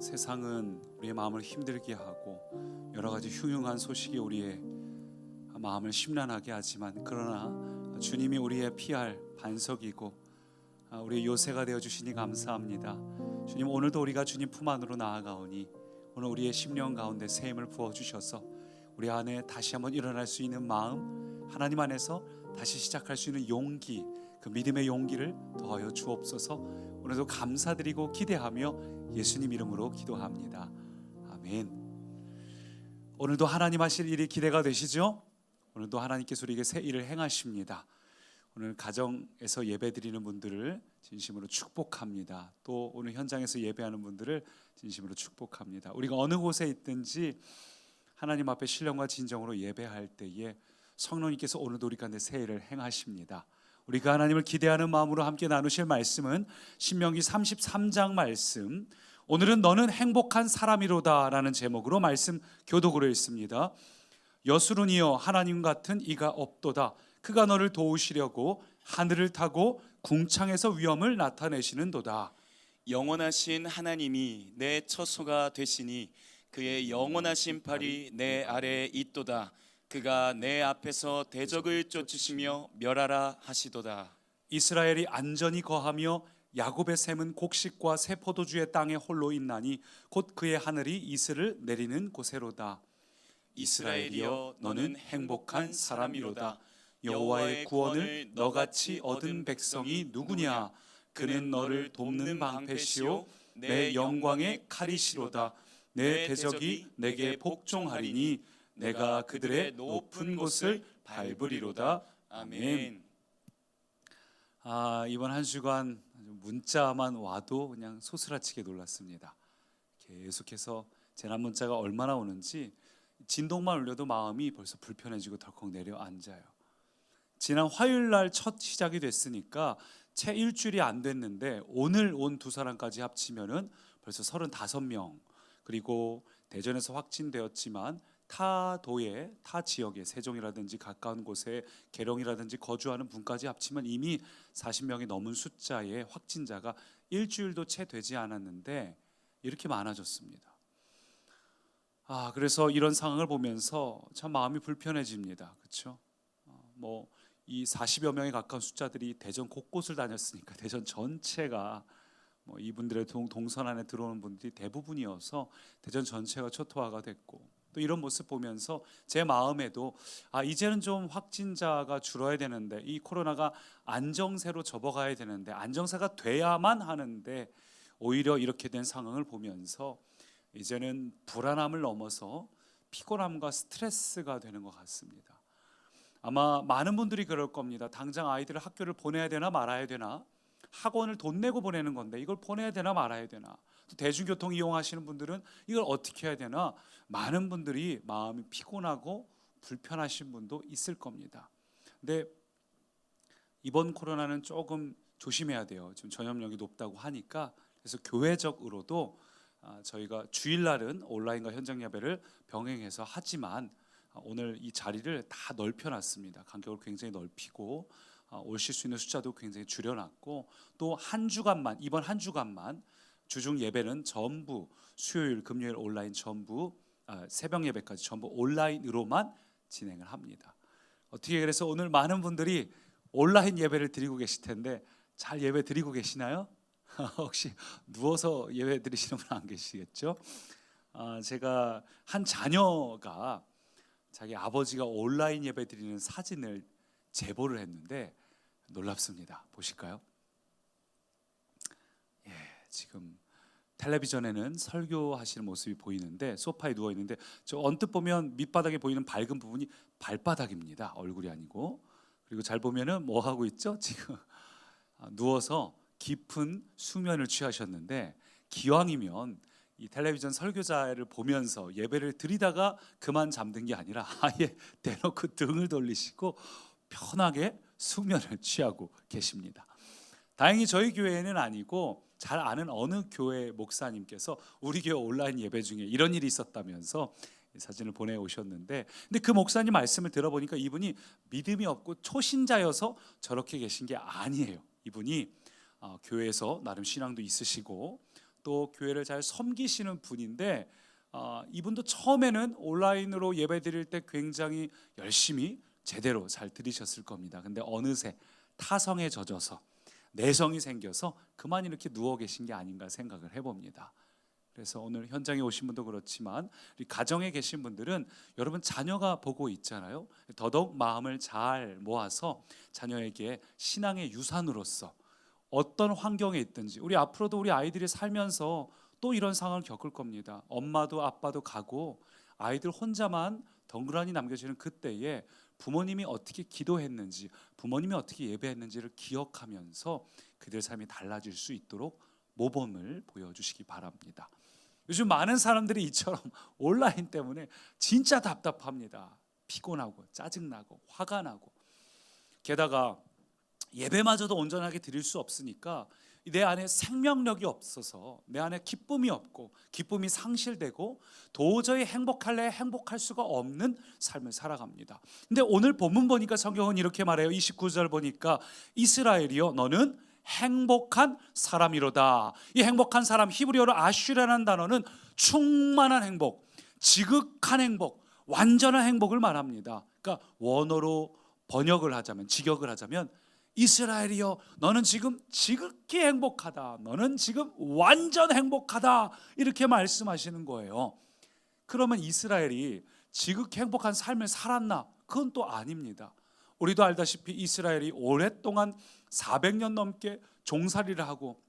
세상은 우리의 마음을 힘들게 하고 여러 가지 흉흉한 소식이 우리의 마음을 심란하게 하지만, 그러나 주님이 우리의 피할 반석이고 우리의 요새가 되어 주시니 감사합니다. 주님, 오늘도 우리가 주님 품 안으로 나아가오니 오늘 우리의 심령 가운데 새 힘을 부어주셔서 우리 안에 다시 한번 일어날 수 있는 마음, 하나님 안에서 다시 시작할 수 있는 용기, 그 믿음의 용기를 더하여 주옵소서. 오늘도 감사드리고 기대하며 예수님 이름으로 기도합니다. 아멘. 오늘도 하나님 하실 일이 기대가 되시죠? 오늘도 하나님께서 우리에게 새 일을 행하십니다. 오늘 가정에서 예배드리는 분들을 진심으로 축복합니다. 또 오늘 현장에서 예배하는 분들을 진심으로 축복합니다. 우리가 어느 곳에 있든지 하나님 앞에 신령과 진정으로 예배할 때에 성령님께서 오늘도 우리 가운데 새 일을 행하십니다. 우리가 하나님을 기대하는 마음으로 함께 나누실 말씀은 신명기 33장 말씀, 오늘은 너는 행복한 사람이로다 라는 제목으로 말씀 교독으로 읽습니다. 여수run이여 하나님 같은 이가 없도다. 그가 너를 도우시려고 하늘을 타고 궁창에서 위엄을 나타내시는도다. 영원하신 하나님이 내 처소가 되시니 그의 영원하신 팔이 내 아래에 있도다. 그가 내 앞에서 대적을 쫓으시며 멸하라 하시도다. 이스라엘이 안전히 거하며 야곱의 샘은 곡식과 새 포도주의 땅에 홀로 있나니 곧 그의 하늘이 이슬을 내리는 곳에로다. 이스라엘이여 너는 행복한 사람이로다. 여호와의 구원을 너같이 얻은 백성이 누구냐? 그는 너를 돕는 방패시요 내 영광의 칼이시로다. 내 대적이 내게 복종하리니 내가 그들의 높은 곳을 밟으리로다. 아멘. 이번 한 주간 문자만 와도 그냥 소스라치게 놀랐습니다. 계속해서 재난 문자가 얼마나 오는지 진동만 울려도 마음이 벌써 불편해지고 덜컥 내려앉아요. 지난 화요일 날 첫 시작이 됐으니까 채 일주일이 안 됐는데 오늘 온 두 사람까지 합치면은 벌써 35명, 그리고 대전에서 확진되었지만 타 도에, 타 지역에, 세종이라든지 가까운 곳에 계룡이라든지 거주하는 분까지 합치면 이미 40명이 넘은 숫자의 확진자가 일주일도 채 되지 않았는데 이렇게 많아졌습니다. 그래서 이런 상황을 보면서 참 마음이 불편해집니다. 그렇죠? 이 40여 명에 가까운 숫자들이 대전 곳곳을 다녔으니까 대전 전체가 이분들의 동선 안에 들어오는 분들이 대부분이어서 대전 전체가 초토화가 됐고, 또 이런 모습 보면서 제 마음에도 이제는 좀 확진자가 줄어야 되는데, 이 코로나가 안정세로 접어가야 되는데, 안정세가 돼야만 하는데 오히려 이렇게 된 상황을 보면서 이제는 불안함을 넘어서 피곤함과 스트레스가 되는 것 같습니다. 아마 많은 분들이 그럴 겁니다. 당장 아이들을 학교를 보내야 되나 말아야 되나, 학원을 돈 내고 보내는 건데 이걸 보내야 되나 말아야 되나, 또 대중교통 이용하시는 분들은 이걸 어떻게 해야 되나, 많은 분들이 마음이 피곤하고 불편하신 분도 있을 겁니다. 근데 이번 코로나는 조금 조심해야 돼요. 지금 전염력이 높다고 하니까. 그래서 교회적으로도 저희가 주일날은 온라인과 현장 예배를 병행해서 하지만 오늘 이 자리를 다 넓혀놨습니다. 간격을 굉장히 넓히고 오실 수 있는 숫자도 굉장히 줄여놨고, 또 한 주간만, 이번 한 주간만 주중 예배는 전부 수요일, 금요일 온라인 전부, 새벽 예배까지 전부 온라인으로만 진행을 합니다. 어떻게 그래서 오늘 많은 분들이 온라인 예배를 드리고 계실 텐데 잘 예배 드리고 계시나요? 혹시 누워서 예배 드리시는 분 안 계시겠죠? 제가 한 자녀가 자기 아버지가 온라인 예배 드리는 사진을 제보를 했는데 놀랍습니다. 보실까요? 지금 텔레비전에는 설교하시는 모습이 보이는데 소파에 누워 있는데, 저 언뜻 보면 밑바닥에 보이는 밝은 부분이 발바닥입니다. 얼굴이 아니고. 그리고 잘 보면은 뭐 하고 있죠? 지금 누워서 깊은 수면을 취하셨는데, 기왕이면 이 텔레비전 설교자를 보면서 예배를 드리다가 그만 잠든 게 아니라 아예 대놓고 등을 돌리시고 편하게 수면을 취하고 계십니다. 다행히 저희 교회는 아니고 잘 아는 어느 교회 목사님께서 우리 교회 온라인 예배 중에 이런 일이 있었다면서 사진을 보내오셨는데, 근데 그 목사님 말씀을 들어보니까 이분이 믿음이 없고 초신자여서 저렇게 계신 게 아니에요. 이분이 교회에서 나름 신앙도 있으시고 또 교회를 잘 섬기시는 분인데 이분도 처음에는 온라인으로 예배 드릴 때 굉장히 열심히 제대로 잘 드리셨을 겁니다. 근데 어느새 타성에 젖어서 내성이 생겨서 그만 이렇게 누워 계신 게 아닌가 생각을 해봅니다. 그래서 오늘 현장에 오신 분도 그렇지만 우리 가정에 계신 분들은 여러분 자녀가 보고 있잖아요. 더더욱 마음을 잘 모아서 자녀에게 신앙의 유산으로서 어떤 환경에 있든지, 우리 앞으로도 우리 아이들이 살면서 또 이런 상황을 겪을 겁니다. 엄마도 아빠도 가고 아이들 혼자만 덩그러니 남겨지는 그때에 부모님이 어떻게 기도했는지, 부모님이 어떻게 예배했는지를 기억하면서 그들의 삶이 달라질 수 있도록 모범을 보여주시기 바랍니다. 요즘 많은 사람들이 이처럼 온라인 때문에 진짜 답답합니다. 피곤하고 짜증나고 화가 나고, 게다가 예배마저도 온전하게 드릴 수 없으니까 내 안에 생명력이 없어서 내 안에 기쁨이 없고 기쁨이 상실되고 도저히 행복할래 행복할 수가 없는 삶을 살아갑니다. 근데 오늘 본문 보니까 성경은 이렇게 말해요. 29절 보니까 이스라엘이여 너는 행복한 사람이로다. 이 행복한 사람, 히브리어로 아슈라는 단어는 충만한 행복, 지극한 행복, 완전한 행복을 말합니다. 그러니까 원어로 번역을 하자면, 직역을 하자면 이스라엘이여 너는 지금 지극히 행복하다, 너는 지금 완전 행복하다, 이렇게 말씀하시는 거예요. 그러면 이스라엘이 지극히 행복한 삶을 살았나? 그건 또 아닙니다. 우리도 알다시피 이스라엘이 오랫동안 400년 넘게 종살이를 하고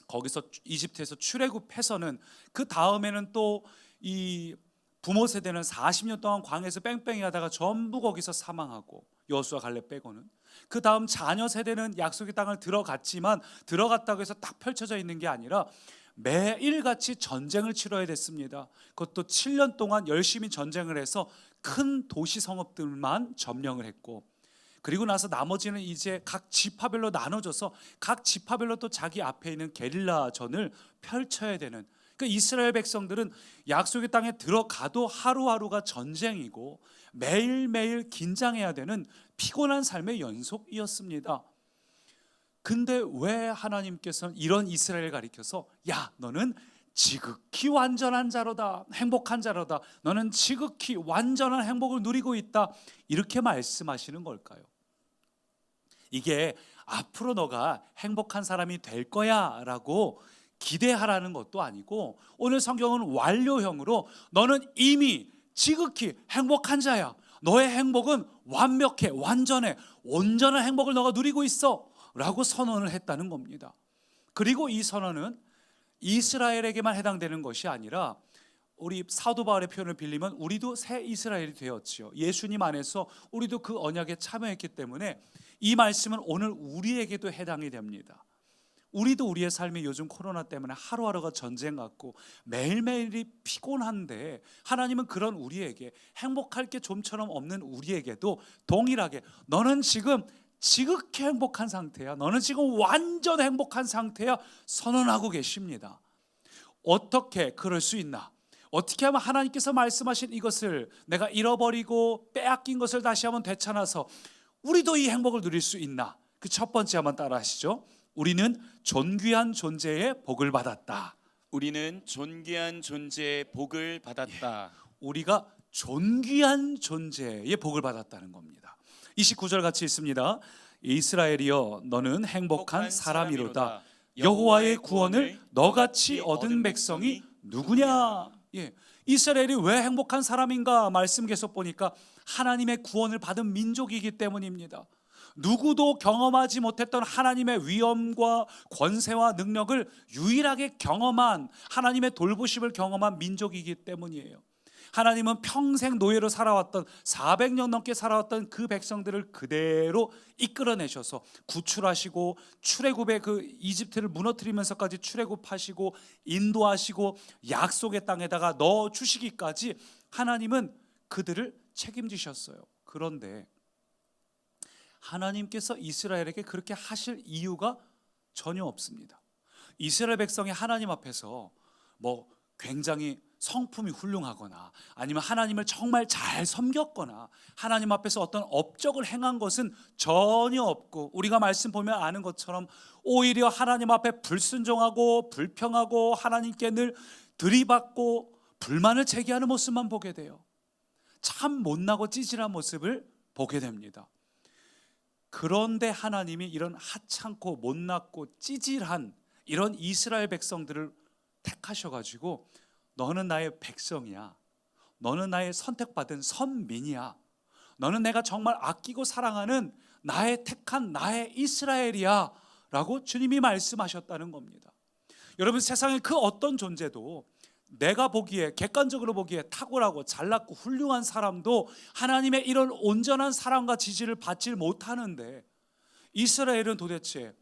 거기서 이집트에서 출애굽해서는 그 다음에는 또 이 부모 세대는 40년 동안 광야에서 뺑뺑이 하다가 전부 거기서 사망하고, 여호수아 갈렙 빼고는. 그 다음 자녀 세대는 약속의 땅을 들어갔지만 들어갔다고 해서 딱 펼쳐져 있는 게 아니라 매일같이 전쟁을 치러야 됐습니다. 그것도 7년 동안 열심히 전쟁을 해서 큰 도시 성읍들만 점령을 했고, 그리고 나서 나머지는 이제 각 지파별로 나눠져서 각 지파별로 또 자기 앞에 있는 게릴라전을 펼쳐야 되는, 그러니까 이스라엘 백성들은 약속의 땅에 들어가도 하루하루가 전쟁이고 매일매일 긴장해야 되는 피곤한 삶의 연속이었습니다. 근데 왜 하나님께서는 이런 이스라엘을 가리켜서 야 너는 지극히 완전한 자로다, 행복한 자로다, 너는 지극히 완전한 행복을 누리고 있다, 이렇게 말씀하시는 걸까요? 이게 앞으로 너가 행복한 사람이 될 거야 라고 기대하라는 것도 아니고, 오늘 성경은 완료형으로 너는 이미 지극히 행복한 자야, 너의 행복은 완벽해, 완전해, 온전한 행복을 너가 누리고 있어 라고 선언을 했다는 겁니다. 그리고 이 선언은 이스라엘에게만 해당되는 것이 아니라 우리 사도 바울의 표현을 빌리면 우리도 새 이스라엘이 되었지요. 예수님 안에서 우리도 그 언약에 참여했기 때문에 이 말씀은 오늘 우리에게도 해당이 됩니다. 우리도 우리의 삶이 요즘 코로나 때문에 하루하루가 전쟁 같고 매일매일이 피곤한데, 하나님은 그런 우리에게, 행복할 게 좀처럼 없는 우리에게도 동일하게 너는 지금 지극히 행복한 상태야, 너는 지금 완전 행복한 상태야 선언하고 계십니다. 어떻게 그럴 수 있나? 어떻게 하면 하나님께서 말씀하신 이것을 내가 잃어버리고 빼앗긴 것을 다시 한번 되찾아서 우리도 이 행복을 누릴 수 있나? 그 첫 번째 한번 따라 하시죠. 우리는 존귀한 존재의 복을 받았다. 우리는 존귀한 존재의 복을 받았다. 우리가 존귀한 존재의 복을 받았다는 겁니다. 29절 같이 있습니다. 이스라엘이여 너는 행복한 사람이로다. 여호와의 구원을 너같이 얻은 백성이 누구냐? 이스라엘이 왜 행복한 사람인가? 말씀 계속 보니까 하나님의 구원을 받은 민족이기 때문입니다. 누구도 경험하지 못했던 하나님의 위엄과 권세와 능력을 유일하게 경험한, 하나님의 돌보심을 경험한 민족이기 때문이에요. 하나님은 평생 노예로 살아왔던, 400년 넘게 살아왔던 그 백성들을 그대로 이끌어내셔서 구출하시고, 출애굽의 그 이집트를 무너뜨리면서까지 출애굽하시고 인도하시고 약속의 땅에다가 넣어 주시기까지 하나님은 그들을 책임지셨어요. 그런데 하나님께서 이스라엘에게 그렇게 하실 이유가 전혀 없습니다. 이스라엘 백성이 하나님 앞에서 굉장히 성품이 훌륭하거나 아니면 하나님을 정말 잘 섬겼거나 하나님 앞에서 어떤 업적을 행한 것은 전혀 없고, 우리가 말씀 보면 아는 것처럼 오히려 하나님 앞에 불순종하고 불평하고 하나님께 늘 들이받고 불만을 제기하는 모습만 보게 돼요. 참 못나고 찌질한 모습을 보게 됩니다. 그런데 하나님이 이런 하찮고 못났고 찌질한 이런 이스라엘 백성들을 택하셔가지고 너는 나의 백성이야, 너는 나의 선택받은 선민이야, 너는 내가 정말 아끼고 사랑하는 나의 택한 나의 이스라엘이야 라고 주님이 말씀하셨다는 겁니다. 여러분, 세상의 그 어떤 존재도 내가 보기에, 객관적으로 보기에 탁월하고 잘났고 훌륭한 사람도 하나님의 이런 온전한 사랑과 지지를 받지 못하는데, 이스라엘은 도대체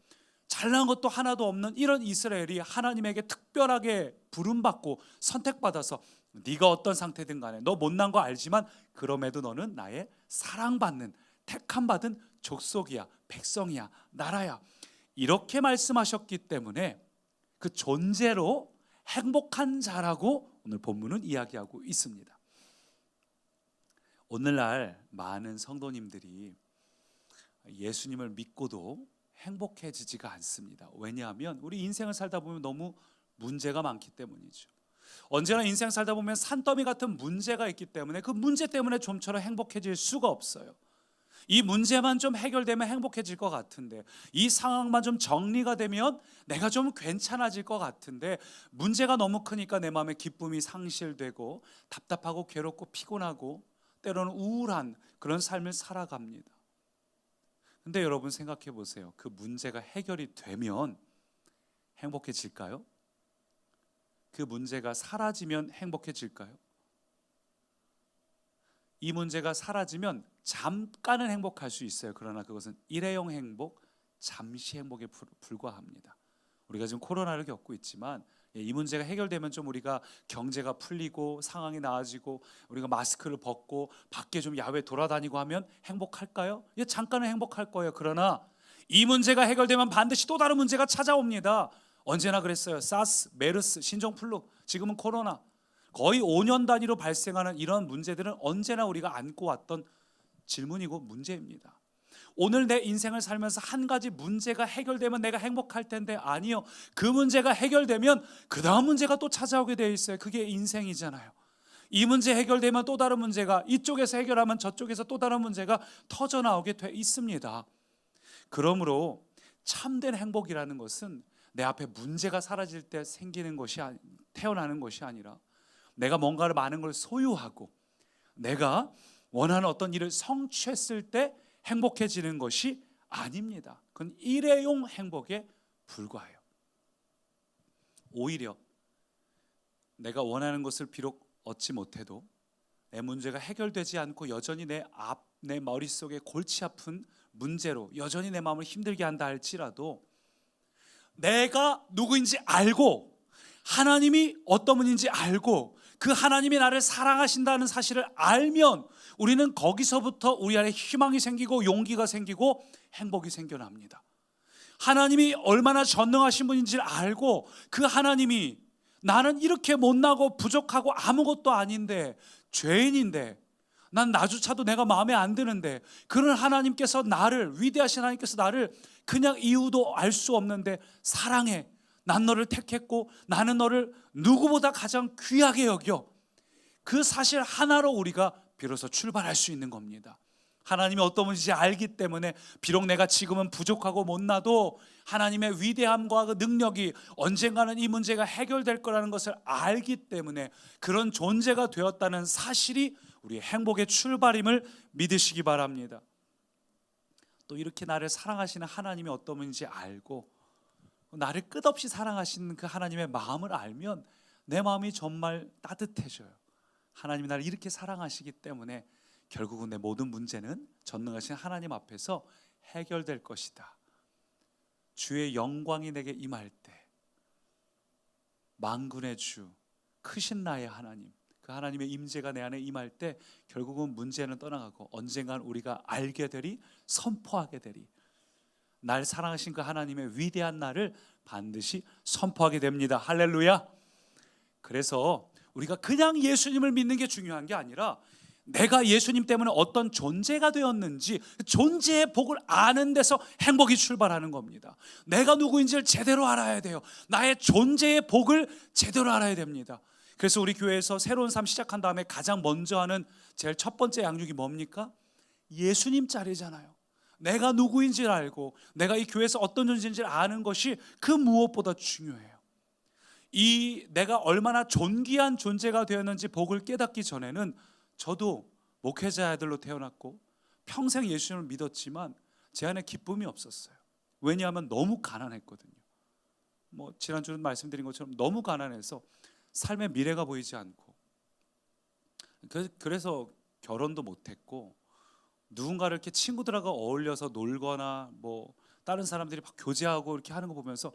잘난 것도 하나도 없는 이런 이스라엘이 하나님에게 특별하게 부름받고 선택받아서 네가 어떤 상태든 간에 너 못난 거 알지만 그럼에도 너는 나의 사랑받는 택함받은 족속이야, 백성이야, 나라야, 이렇게 말씀하셨기 때문에 그 존재로 행복한 자라고 오늘 본문은 이야기하고 있습니다. 오늘날 많은 성도님들이 예수님을 믿고도 행복해지지가 않습니다. 왜냐하면 우리 인생을 살다 보면 너무 문제가 많기 때문이죠. 언제나 인생 살다 보면 산더미 같은 문제가 있기 때문에 그 문제 때문에 좀처럼 행복해질 수가 없어요. 이 문제만 좀 해결되면 행복해질 것 같은데, 이 상황만 좀 정리가 되면 내가 좀 괜찮아질 것 같은데, 문제가 너무 크니까 내 마음에 기쁨이 상실되고 답답하고 괴롭고 피곤하고 때로는 우울한 그런 삶을 살아갑니다. 근데 여러분 생각해 보세요. 그 문제가 해결이 되면 행복해질까요? 그 문제가 사라지면 행복해질까요? 이 문제가 사라지면 잠깐은 행복할 수 있어요. 그러나 그것은 일회용 행복, 잠시 행복에 불과합니다. 우리가 지금 코로나를 겪고 있지만 이 문제가 해결되면 좀 우리가 경제가 풀리고 상황이 나아지고 우리가 마스크를 벗고 밖에 좀 야외 돌아다니고 하면 행복할까요? 예, 잠깐은 행복할 거예요. 그러나 이 문제가 해결되면 반드시 또 다른 문제가 찾아옵니다. 언제나 그랬어요. 사스, 메르스, 신종플루, 지금은 코로나, 거의 5년 단위로 발생하는 이런 문제들은 언제나 우리가 안고 왔던 질문이고 문제입니다. 오늘 내 인생을 살면서 한 가지 문제가 해결되면 내가 행복할 텐데, 아니요, 그 문제가 해결되면 그 다음 문제가 또 찾아오게 되어 있어요. 그게 인생이잖아요. 이 문제 해결되면 또 다른 문제가, 이쪽에서 해결하면 저쪽에서 또 다른 문제가 터져나오게 돼 있습니다. 그러므로 참된 행복이라는 것은 내 앞에 문제가 사라질 때 생기는 것이, 태어나는 것이 아니라 내가 뭔가를 많은 걸 소유하고 내가 원하는 어떤 일을 성취했을 때 행복해지는 것이 아닙니다. 그건 일회용 행복에 불과해요. 오히려 내가 원하는 것을 비록 얻지 못해도 내 문제가 해결되지 않고 여전히 내 머릿속에 골치 아픈 문제로 여전히 내 마음을 힘들게 한다 할지라도 내가 누구인지 알고 하나님이 어떤 분인지 알고 그 하나님이 나를 사랑하신다는 사실을 알면 우리는 거기서부터 우리 안에 희망이 생기고 용기가 생기고 행복이 생겨납니다. 하나님이 얼마나 전능하신 분인지를 알고 그 하나님이 나는 이렇게 못나고 부족하고 아무것도 아닌데, 죄인인데, 난 나조차도 내가 마음에 안 드는데, 그런 하나님께서 나를, 위대하신 하나님께서 나를 그냥 이유도 알 수 없는데 사랑해, 난 너를 택했고 나는 너를 누구보다 가장 귀하게 여겨, 그 사실 하나로 우리가 비로소 출발할 수 있는 겁니다. 하나님이 어떤 분인지 알기 때문에 비록 내가 지금은 부족하고 못나도 하나님의 위대함과 그 능력이 언젠가는 이 문제가 해결될 거라는 것을 알기 때문에 그런 존재가 되었다는 사실이 우리의 행복의 출발임을 믿으시기 바랍니다. 또 이렇게 나를 사랑하시는 하나님이 어떤 분인지 알고 나를 끝없이 사랑하시는 그 하나님의 마음을 알면 내 마음이 정말 따뜻해져요. 하나님이 나를 이렇게 사랑하시기 때문에 결국은 내 모든 문제는 전능하신 하나님 앞에서 해결될 것이다. 주의 영광이 내게 임할 때, 만군의 주, 크신 나의 하나님, 그 하나님의 임재가 내 안에 임할 때 결국은 문제는 떠나가고 언젠간 우리가 알게 되리, 선포하게 되리, 날 사랑하신 그 하나님의 위대한 날을 반드시 선포하게 됩니다. 할렐루야. 그래서 우리가 그냥 예수님을 믿는 게 중요한 게 아니라 내가 예수님 때문에 어떤 존재가 되었는지 존재의 복을 아는 데서 행복이 출발하는 겁니다. 내가 누구인지를 제대로 알아야 돼요. 나의 존재의 복을 제대로 알아야 됩니다. 그래서 우리 교회에서 새로운 삶 시작한 다음에 가장 먼저 하는 제일 첫 번째 양육이 뭡니까? 예수님 자리잖아요. 내가 누구인지를 알고 내가 이 교회에서 어떤 존재인지를 아는 것이 그 무엇보다 중요해요. 이 내가 얼마나 존귀한 존재가 되었는지 복을 깨닫기 전에는 저도 목회자 아들로 태어났고 평생 예수님을 믿었지만 제 안에 기쁨이 없었어요. 왜냐하면 너무 가난했거든요. 지난주는 말씀드린 것처럼 너무 가난해서 삶의 미래가 보이지 않고, 그래서 결혼도 못했고 누군가를 이렇게 친구들하고 어울려서 놀거나 다른 사람들이 막 교제하고 이렇게 하는 거 보면서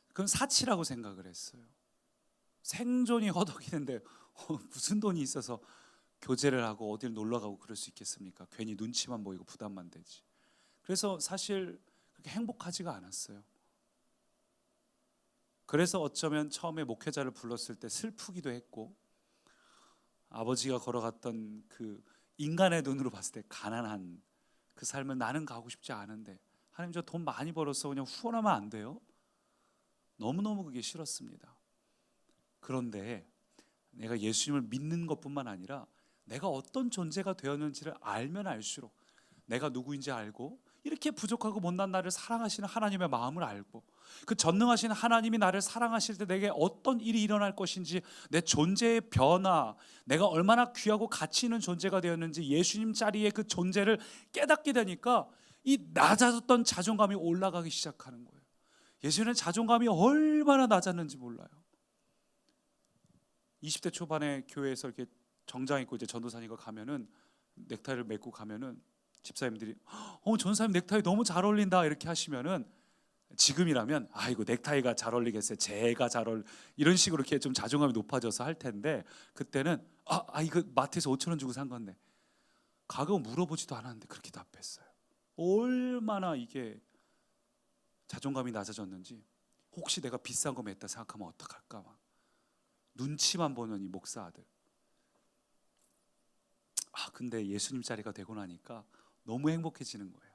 그건 사치라고 생각을 했어요. 생존이 허덕이는데 무슨 돈이 있어서 교제를 하고 어딜 놀러 가고 그럴 수 있겠습니까? 괜히 눈치만 보이고 부담만 되지. 그래서 사실 그렇게 행복하지가 않았어요. 그래서 어쩌면 처음에 목회자를 불렀을 때 슬프기도 했고, 아버지가 걸어갔던 그 인간의 눈으로 봤을 때 가난한 그 삶을 나는 가고 싶지 않은데, 하나님 저 돈 많이 벌어서 그냥 후원하면 안 돼요? 너무너무 그게 싫었습니다. 그런데 내가 예수님을 믿는 것뿐만 아니라 내가 어떤 존재가 되었는지를 알면 알수록, 내가 누구인지 알고 이렇게 부족하고 못난 나를 사랑하시는 하나님의 마음을 알고, 그 전능하신 하나님이 나를 사랑하실 때 내게 어떤 일이 일어날 것인지, 내 존재의 변화, 내가 얼마나 귀하고 가치 있는 존재가 되었는지 예수님 자리의 그 존재를 깨닫게 되니까 이 낮아졌던 자존감이 올라가기 시작하는 거예요. 예전에는 자존감이 얼마나 낮았는지 몰라요. 20대 초반에 교회에서 이렇게 정장 입고 이제 전도사님과 가면은, 넥타이를 메고 가면은 집사님들이 전사님 넥타이 너무 잘 어울린다 이렇게 하시면은, 지금이라면 이거 넥타이가 잘 어울리겠어요, 제가 이런 식으로 이렇게 좀 자존감이 높아져서 할 텐데, 그때는 이거 마트에서 5,000원 주고 산 건데, 가격 물어보지도 않았는데 그렇게 답했어요. 얼마나 이게 자존감이 낮아졌는지. 혹시 내가 비싼 거 맸다 생각하면 어떡할까 막 눈치만 보는 이 목사 아들. 근데 예수님 자리가 되고 나니까 너무 행복해지는 거예요.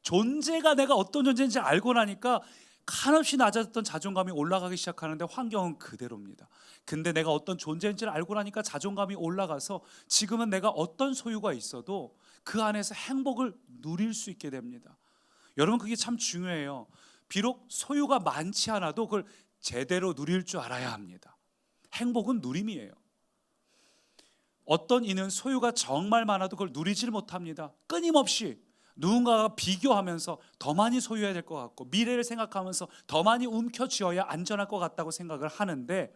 존재가 내가 어떤 존재인지 알고 나니까 한없이 낮아졌던 자존감이 올라가기 시작하는데 환경은 그대로입니다. 근데 내가 어떤 존재인지를 알고 나니까 자존감이 올라가서 지금은 내가 어떤 소유가 있어도 그 안에서 행복을 누릴 수 있게 됩니다. 여러분, 그게 참 중요해요. 비록 소유가 많지 않아도 그걸 제대로 누릴 줄 알아야 합니다. 행복은 누림이에요. 어떤 이는 소유가 정말 많아도 그걸 누리질 못합니다. 끊임없이 누군가가 비교하면서 더 많이 소유해야 될 것 같고, 미래를 생각하면서 더 많이 움켜쥐어야 안전할 것 같다고 생각을 하는데,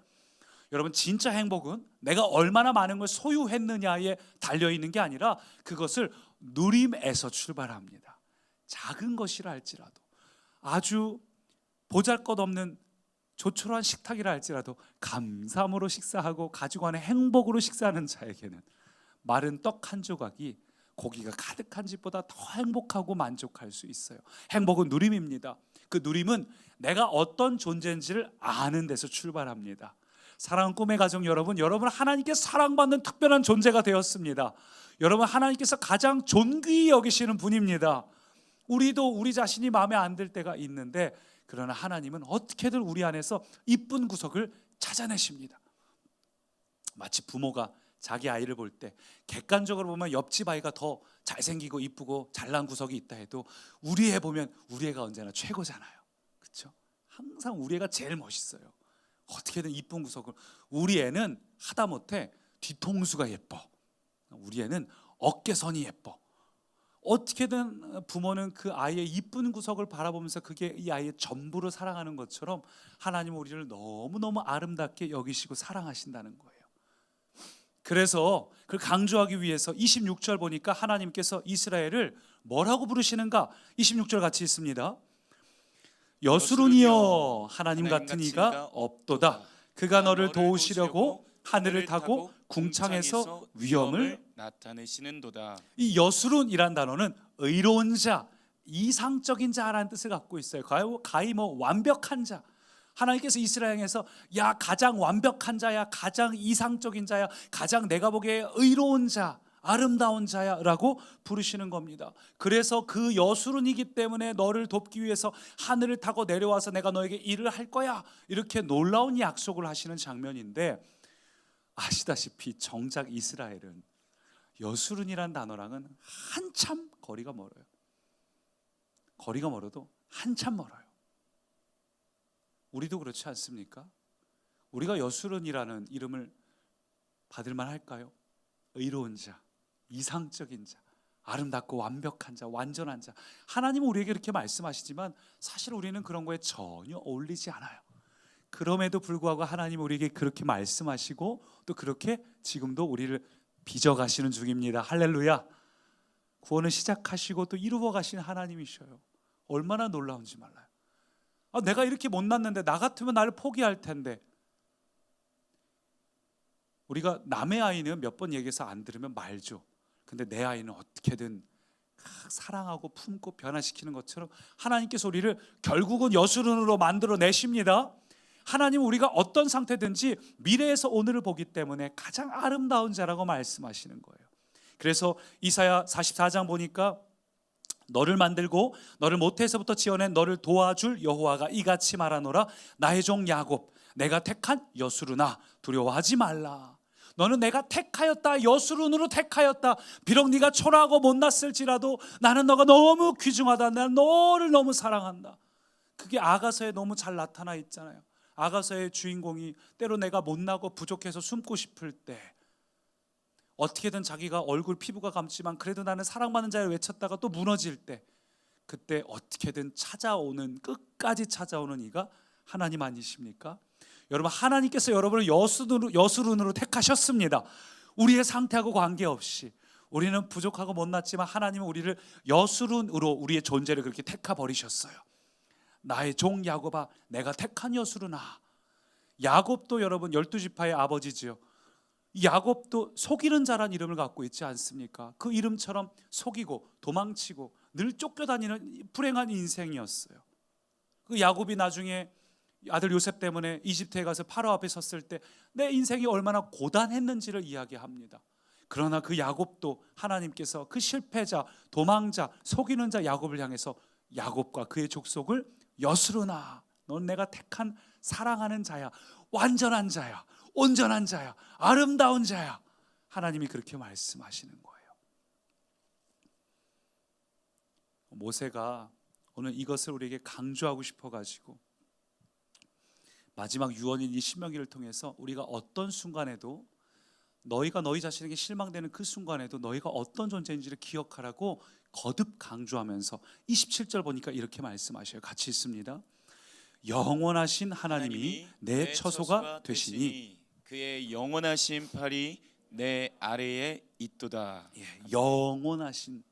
여러분, 진짜 행복은 내가 얼마나 많은 걸 소유했느냐에 달려있는 게 아니라 그것을 누림에서 출발합니다. 작은 것이라 할지라도, 아주 보잘것없는 조촐한 식탁이라 할지라도 감사함으로 식사하고 가지고 가는 행복으로 식사하는 자에게는 마른 떡 한 조각이 고기가 가득한 집보다 더 행복하고 만족할 수 있어요. 행복은 누림입니다. 그 누림은 내가 어떤 존재인지를 아는 데서 출발합니다. 사랑하는 꿈의 가정 여러분, 여러분 하나님께 사랑받는 특별한 존재가 되었습니다. 여러분 하나님께서 가장 존귀히 여기시는 분입니다. 우리도 우리 자신이 마음에 안 들 때가 있는데, 그러나 하나님은 어떻게든 우리 안에서 이쁜 구석을 찾아내십니다. 마치 부모가 자기 아이를 볼 때 객관적으로 보면 옆집 아이가 더 잘생기고 이쁘고 잘난 구석이 있다 해도 우리 애 보면 우리 애가 언제나 최고잖아요. 그렇죠? 항상 우리 애가 제일 멋있어요. 어떻게든 이쁜 구석을. 우리 애는 하다못해 뒤통수가 예뻐, 우리 애는 어깨선이 예뻐. 어떻게든 부모는 그 아이의 이쁜 구석을 바라보면서 그게 이 아이의 전부로 사랑하는 것처럼 하나님은 우리를 너무너무 아름답게 여기시고 사랑하신다는 거예요. 그래서 그걸 강조하기 위해서 26절 보니까 하나님께서 이스라엘을 뭐라고 부르시는가? 26절 같이 있습니다. 여수론이여 하나님 같은 이가 없도다. 그가 너를 도우시려고 하늘을 타고 궁창에서 위엄을 나타내시는도다. 이 여수론이란 단어는 의로운 자, 이상적인 자라는 뜻을 갖고 있어요. 가히 완벽한 자, 하나님께서 이스라엘에서 야 가장 완벽한 자야, 가장 이상적인 자야, 가장 내가 보기에 의로운 자, 아름다운 자야 라고 부르시는 겁니다. 그래서 그 여수론이기 때문에 너를 돕기 위해서 하늘을 타고 내려와서 내가 너에게 일을 할 거야, 이렇게 놀라운 약속을 하시는 장면인데, 아시다시피 정작 이스라엘은 여수론이란 단어랑은 한참 거리가 멀어요. 거리가 멀어도 한참 멀어요. 우리도 그렇지 않습니까? 우리가 여수론이라는 이름을 받을만 할까요? 의로운 자, 이상적인 자, 아름답고 완벽한 자, 완전한 자. 하나님은 우리에게 이렇게 말씀하시지만 사실 우리는 그런 거에 전혀 어울리지 않아요. 그럼에도 불구하고 하나님은 우리에게 그렇게 말씀하시고 또 그렇게 지금도 우리를 빚어가시는 중입니다. 할렐루야. 구원을 시작하시고 또 이루어 가시는 하나님이셔요. 얼마나 놀라운지 몰라요. 내가 이렇게 못났는데 나 같으면 나를 포기할 텐데. 우리가 남의 아이는 몇 번 얘기해서 안 들으면 말죠. 근데 내 아이는 어떻게든 사랑하고 품고 변화시키는 것처럼 하나님께서 우리를 결국은 여수론으로 만들어 내십니다. 하나님은 우리가 어떤 상태든지 미래에서 오늘을 보기 때문에 가장 아름다운 자라고 말씀하시는 거예요. 그래서 이사야 44장 보니까 너를 만들고 너를 모태에서부터 지어낸 너를 도와줄 여호와가 이같이 말하노라. 나의 종 야곱, 내가 택한 여수르나 두려워하지 말라. 너는 내가 택하였다, 여수룬으로 택하였다. 비록 네가 초라하고 못났을지라도 나는 너가 너무 귀중하다. 나는 너를 너무 사랑한다. 그게 아가서에 너무 잘 나타나 있잖아요. 아가서의 주인공이 때로 내가 못나고 부족해서 숨고 싶을 때, 어떻게든 자기가 얼굴 피부가 감지만 그래도 나는 사랑받는 자를 외쳤다가 또 무너질 때, 그때 어떻게든 찾아오는, 끝까지 찾아오는 이가 하나님 아니십니까? 여러분, 하나님께서 여러분을 여수룬으로 택하셨습니다. 우리의 상태하고 관계없이 우리는 부족하고 못났지만 하나님은 우리를 여수룬으로 우리의 존재를 그렇게 택하 버리셨어요. 나의 종 야곱아, 내가 택한 여수르나. 야곱도 여러분 12지파의 아버지지요. 야곱도 속이는 자란 이름을 갖고 있지 않습니까? 그 이름처럼 속이고 도망치고 늘 쫓겨다니는 불행한 인생이었어요. 그 야곱이 나중에 아들 요셉 때문에 이집트에 가서 파라오 앞에 섰을 때 내 인생이 얼마나 고단했는지를 이야기합니다. 그러나 그 야곱도 하나님께서 그 실패자, 도망자, 속이는 자 야곱을 향해서 야곱과 그의 족속을 여수르나, 넌 내가 택한 사랑하는 자야, 완전한 자야, 온전한 자야, 아름다운 자야. 하나님이 그렇게 말씀하시는 거예요. 모세가 오늘 이것을 우리에게 강조하고 싶어가지고 마지막 유언인 이 신명기를 통해서 우리가 어떤 순간에도, 너희가 너희 자신에게 실망되는 그 순간에도 너희가 어떤 존재인지를 기억하라고 거듭 강조하면서 27절 보니까 이렇게 말씀하셔요. 같이 읽습니다. 영원하신 하나님이 내 처소가 되시니 그의 영원하신 팔이 내 아래에 있도다. 영원하신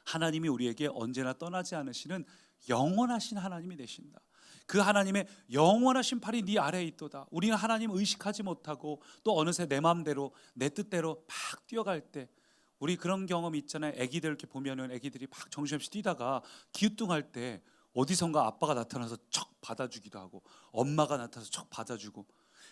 하나님이 우리에게 언제나 떠나지 않으시는 영원하신 하나님이 되신다. 그 하나님의 영원하신 팔이 네 아래에 있도다. 우리는 하나님 의식하지 못하고 또 어느새 내 마음대로 내 뜻대로 막 뛰어갈 때, 우리 그런 경험이 있잖아요. 애기들 이렇게 보면은 애기들이 막 정신없이 뛰다가 기우뚱할 때 어디선가 아빠가 나타나서 척 받아주기도 하고 엄마가 나타나서 척 받아주고,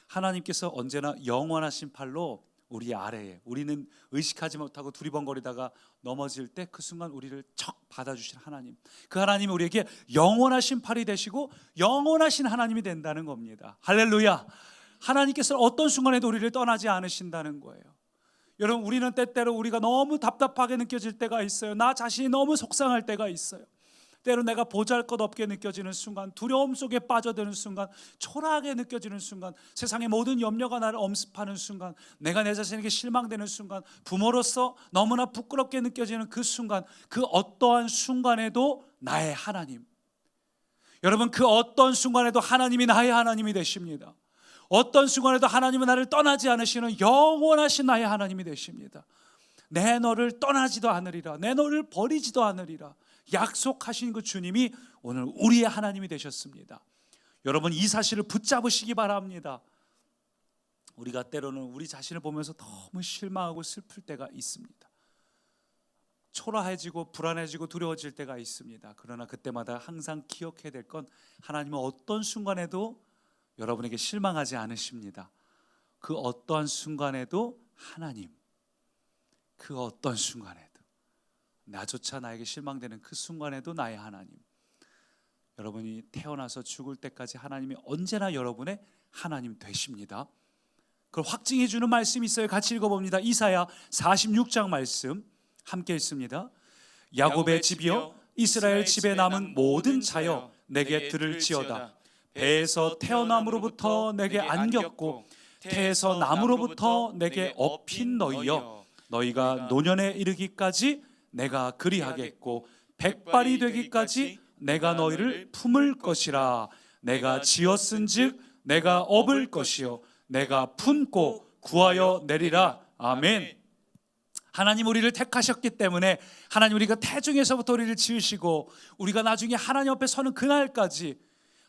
하나님께서 언제나 영원하신 팔로 우리 아래에, 우리는 의식하지 못하고 두리번거리다가 넘어질 때 그 순간 우리를 척 받아주신 하나님, 그 하나님이 우리에게 영원하신 팔이 되시고 영원하신 하나님이 된다는 겁니다. 할렐루야. 하나님께서는 어떤 순간에도 우리를 떠나지 않으신다는 거예요. 여러분, 우리는 때때로 우리가 너무 답답하게 느껴질 때가 있어요. 나 자신이 너무 속상할 때가 있어요. 때로 내가 보잘것없게 느껴지는 순간, 두려움 속에 빠져드는 순간, 초라하게 느껴지는 순간, 세상의 모든 염려가 나를 엄습하는 순간, 내가 내 자신에게 실망되는 순간, 부모로서 너무나 부끄럽게 느껴지는 그 순간, 그 어떠한 순간에도 나의 하나님, 여러분, 그 어떤 순간에도 하나님이 나의 하나님이 되십니다. 어떤 순간에도 하나님은 나를 떠나지 않으시는 영원하신 나의 하나님이 되십니다. 내 너를 떠나지도 않으리라, 내 너를 버리지도 않으리라 약속하신 그 주님이 오늘 우리의 하나님이 되셨습니다. 여러분, 이 사실을 붙잡으시기 바랍니다. 우리가 때로는 우리 자신을 보면서 너무 실망하고 슬플 때가 있습니다. 초라해지고 불안해지고 두려워질 때가 있습니다. 그러나 그때마다 항상 기억해야 될 건 하나님은 어떤 순간에도 여러분에게 실망하지 않으십니다. 그 어떠한 순간에도 하나님, 그 어떤 순간에도 나조차 나에게 실망되는 그 순간에도 나의 하나님, 여러분이 태어나서 죽을 때까지 하나님이 언제나 여러분의 하나님 되십니다. 그걸 확증해 주는 말씀이 있어요. 같이 읽어봅니다. 이사야 46장 말씀 함께 읽습니다. 야곱의 집이여 이스라엘 집에 남은 모든 자여 내게 들을지어다. 배에서 태어남으로부터 내게 안겼고 태에서 남으로부터 내게 업힌 너희여, 너희가 노년에 이르기까지 내가 그리하겠고 백발이 되기까지 내가 너희를 품을 것이라. 내가 지었은즉 내가 업을 것이요 내가 품고 구하여 내리라. 아멘. 하나님 우리를 택하셨기 때문에 하나님 우리가 태중에서부터 우리를 지으시고 우리가 나중에 하나님 앞에 서는 그날까지,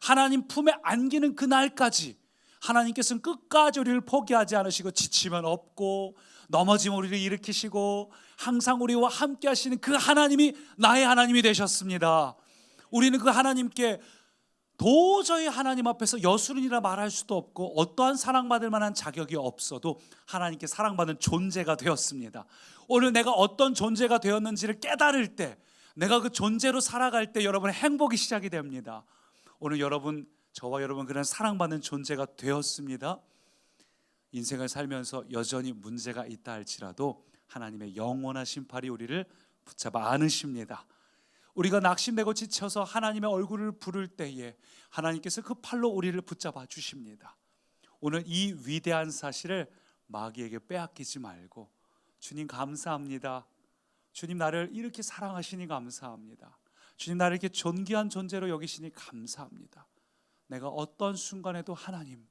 하나님 품에 안기는 그날까지 하나님께서는 끝까지 우리를 포기하지 않으시고 지치면 없고 넘어지면 우리를 일으키시고 항상 우리와 함께 하시는 그 하나님이 나의 하나님이 되셨습니다. 우리는 그 하나님께 도저히 하나님 앞에서 여술인이라 말할 수도 없고 어떠한 사랑받을 만한 자격이 없어도 하나님께 사랑받는 존재가 되었습니다. 오늘 내가 어떤 존재가 되었는지를 깨달을 때, 내가 그 존재로 살아갈 때 여러분의 행복이 시작이 됩니다. 오늘 여러분, 저와 여러분 그런 사랑받는 존재가 되었습니다. 인생을 살면서 여전히 문제가 있다 할지라도 하나님의 영원하신 팔이 우리를 붙잡아 안으십니다. 우리가 낙심되고 지쳐서 하나님의 얼굴을 부를 때에 하나님께서 그 팔로 우리를 붙잡아 주십니다. 오늘 이 위대한 사실을 마귀에게 빼앗기지 말고, 주님 감사합니다. 주님 나를 이렇게 사랑하시니 감사합니다. 주님 나를 이렇게 존귀한 존재로 여기시니 감사합니다. 내가 어떤 순간에도 하나님,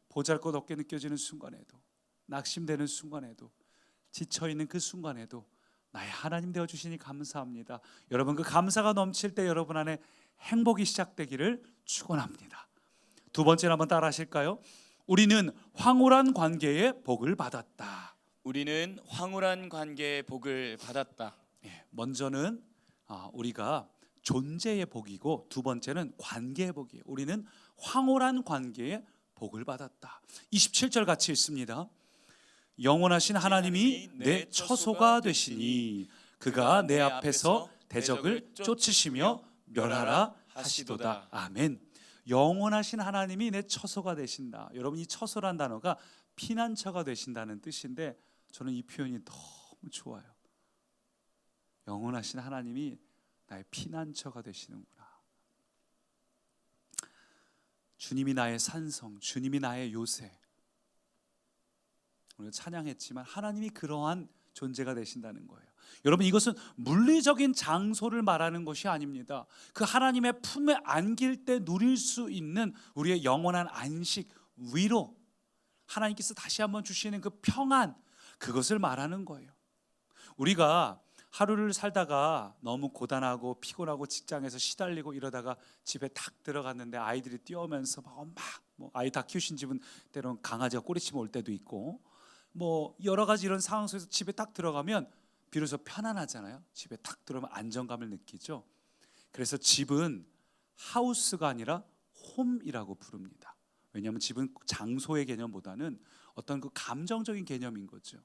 보잘것없게 느껴지는 순간에도, 낙심되는 순간에도, 지쳐있는 그 순간에도 나의 하나님 되어주시니 감사합니다. 여러분 그 감사가 넘칠 때 여러분 안에 행복이 시작되기를 축원합니다. 두 번째는 한번 따라 하실까요? 우리는 황홀한 관계의 복을 받았다. 우리는 황홀한 관계의 복을 받았다. 먼저는 우리가 존재의 복이고, 두 번째는 관계의 복이에요. 우리는 황홀한 관계의 복을 받았다. 27절 같이 읽습니다. 영원하신 하나님이 내 처소가 되시니 그가 내 앞에서 대적을 쫓으시며 멸하라 하시도다. 아멘. 영원하신 하나님이 내 처소가 되신다. 여러분 이 처소란 단어가 피난처가 되신다는 뜻인데 저는 이 표현이 너무 좋아요. 영원하신 하나님이 나의 피난처가 되시는구나. 주님이 나의 산성, 주님이 나의 요새. 우리가 찬양했지만 하나님이 그러한 존재가 되신다는 거예요. 여러분 이것은 물리적인 장소를 말하는 것이 아닙니다. 그 하나님의 품에 안길 때 누릴 수 있는 우리의 영원한 안식, 위로, 하나님께서 다시 한번 주시는 그 평안, 그것을 말하는 거예요. 우리가 하루를 살다가 너무 고단하고 피곤하고 직장에서 시달리고 이러다가 집에 탁 들어갔는데 아이들이 뛰어오면서 막 엄마, 아이 다 키우신 집은 때로는 강아지가 꼬리치며 올 때도 있고 여러 가지 이런 상황 속에서 집에 딱 들어가면 비로소 편안하잖아요. 집에 딱 들어오면 안정감을 느끼죠. 그래서 집은 하우스가 아니라 홈이라고 부릅니다. 왜냐하면 집은 장소의 개념보다는 어떤 그 감정적인 개념인 거죠.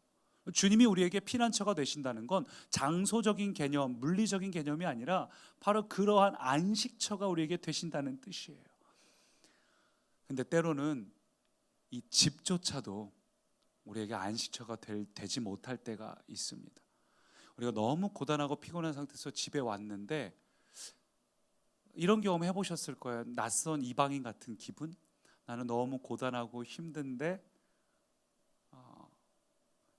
주님이 우리에게 피난처가 되신다는 건 장소적인 개념, 물리적인 개념이 아니라 바로 그러한 안식처가 우리에게 되신다는 뜻이에요. 근데 때로는 이 집조차도 우리에게 안식처가 되지 못할 때가 있습니다. 우리가 너무 고단하고 피곤한 상태에서 집에 왔는데 이런 경험 해보셨을 거예요. 낯선 이방인 같은 기분? 나는 너무 고단하고 힘든데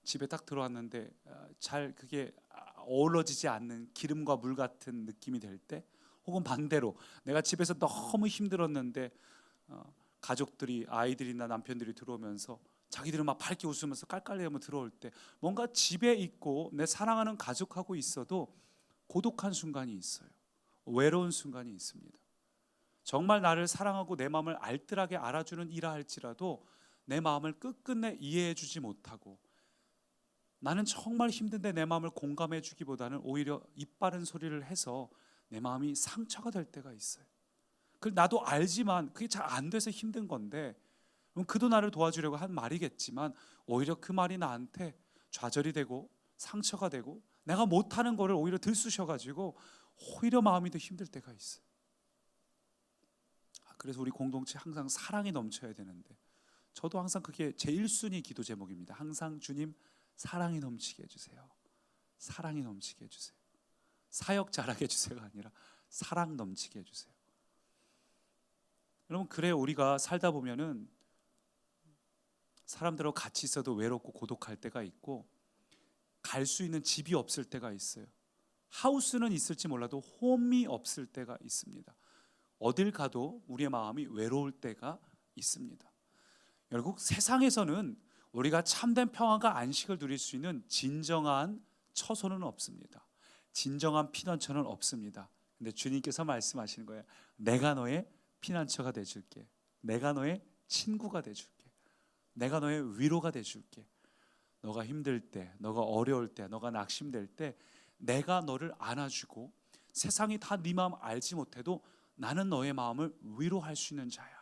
집에 딱 들어왔는데 잘 그게 어우러지지 않는 기름과 물 같은 느낌이 될 때, 혹은 반대로 내가 집에서 너무 힘들었는데 가족들이, 아이들이나 남편들이 들어오면서 자기들은 막 밝게 웃으면서 깔깔대며 들어올 때 뭔가 집에 있고 내 사랑하는 가족하고 있어도 고독한 순간이 있어요. 외로운 순간이 있습니다. 정말 나를 사랑하고 내 마음을 알뜰하게 알아주는 이라 할지라도 내 마음을 끝끝내 이해해 주지 못하고 나는 정말 힘든데 내 마음을 공감해 주기보다는 오히려 입 바른 소리를 해서 내 마음이 상처가 될 때가 있어요. 그걸 나도 알지만 그게 잘 안 돼서 힘든 건데, 그럼 그도 나를 도와주려고 한 말이겠지만 오히려 그 말이 나한테 좌절이 되고 상처가 되고 내가 못하는 거를 오히려 들쑤셔가지고 오히려 마음이 더 힘들 때가 있어요. 그래서 우리 공동체 항상 사랑이 넘쳐야 되는데, 저도 항상 그게 제 1순위 기도 제목입니다. 항상 주님 사랑이 넘치게 해주세요. 사랑이 넘치게 해주세요. 사역 잘하게 해주세요가 아니라 사랑 넘치게 해주세요. 여러분, 그래 우리가 살다 보면은 사람들하고 같이 있어도 외롭고 고독할 때가 있고, 갈 수 있는 집이 없을 때가 있어요. 하우스는 있을지 몰라도 홈이 없을 때가 있습니다. 어딜 가도 우리의 마음이 외로울 때가 있습니다. 결국 세상에서는 우리가 참된 평안과 안식을 누릴 수 있는 진정한 처소는 없습니다. 진정한 피난처는 없습니다. 근데 주님께서 말씀하시는 거예요. 내가 너의 피난처가 돼줄게. 내가 너의 친구가 돼줄게. 내가 너의 위로가 돼줄게. 너가 힘들 때, 너가 어려울 때, 너가 낙심될 때 내가 너를 안아주고, 세상이 다 네 마음 알지 못해도 나는 너의 마음을 위로할 수 있는 자야.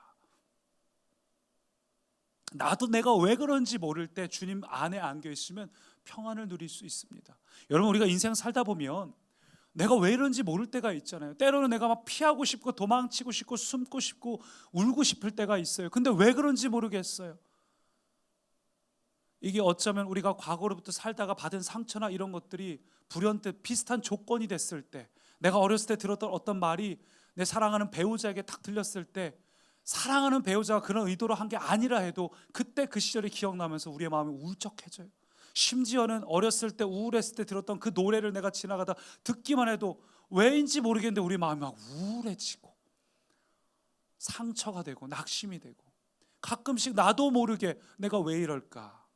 나도 내가 왜 그런지 모를 때 주님 안에 안겨 있으면 평안을 누릴 수 있습니다. 여러분, 우리가 인생 살다 보면 내가 왜 이런지 모를 때가 있잖아요. 때로는 내가 막 피하고 싶고 도망치고 싶고 숨고 싶고 울고 싶을 때가 있어요. 근데 왜 그런지 모르겠어요. 이게 어쩌면 우리가 과거로부터 살다가 받은 상처나 이런 것들이 불현듯 비슷한 조건이 됐을 때, 내가 어렸을 때 들었던 어떤 말이 내 사랑하는 배우자에게 딱 들렸을 때, 사랑하는 배우자가 그런 의도로 한 게 아니라 해도 그때 그 시절이 기억나면서 우리의 마음이 울적해져요. 심지어는 어렸을 때 우울했을 때 들었던 그 노래를 내가 지나가다 듣기만 해도 왜인지 모르겠는데 우리 마음이 막 우울해지고 상처가 되고 낙심이 되고, 가끔씩 나도 모르게 내가 왜 이럴까.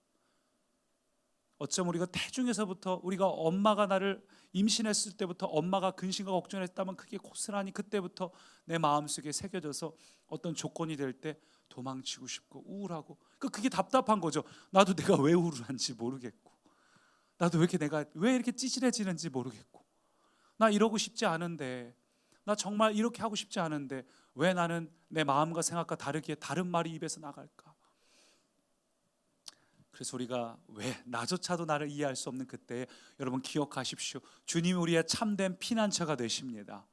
어쩌면 우리가 태중에서부터, 우리가 엄마가 나를 임신했을 때부터 엄마가 근심과 걱정을 했다면 그게 고스란히 그때부터 내 마음속에 새겨져서 어떤 조건이 될 때 도망치고 싶고 우울하고, 그게 답답한 거죠. 나도 내가 왜 우울한지 모르겠고, 나도 내가 왜 이렇게 찌질해지는지 모르겠고, 나 이러고 싶지 않은데, 나 정말 이렇게 하고 싶지 않은데 왜 나는 내 마음과 생각과 다르게 다른 말이 입에서 나갈까. 그래서 우리가 왜 나조차도 나를 이해할 수 없는 그때에, 여러분 기억하십시오. 주님이 우리의 참된 피난처가 되십니다.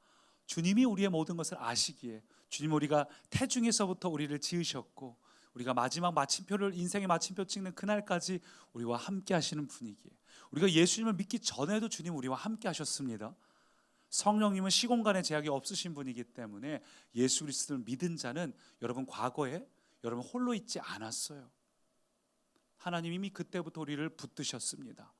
주님이 우리의 모든 것을 아시기에, 주님 우리가 태중에서부터 우리를 지으셨고, 우리가 마지막 마침표를, 인생의 마침표 찍는 그날까지 우리와 함께 하시는 분이기에, 우리가 예수님을 믿기 전에도 주님 우리와 함께 하셨습니다. 성령님은 시공간의 제약이 없으신 분이기 때문에 예수 그리스도를 믿은 자는 여러분 과거에 여러분 홀로 있지 않았어요. 하나님 이미 그때부터 우리를 붙드셨습니다.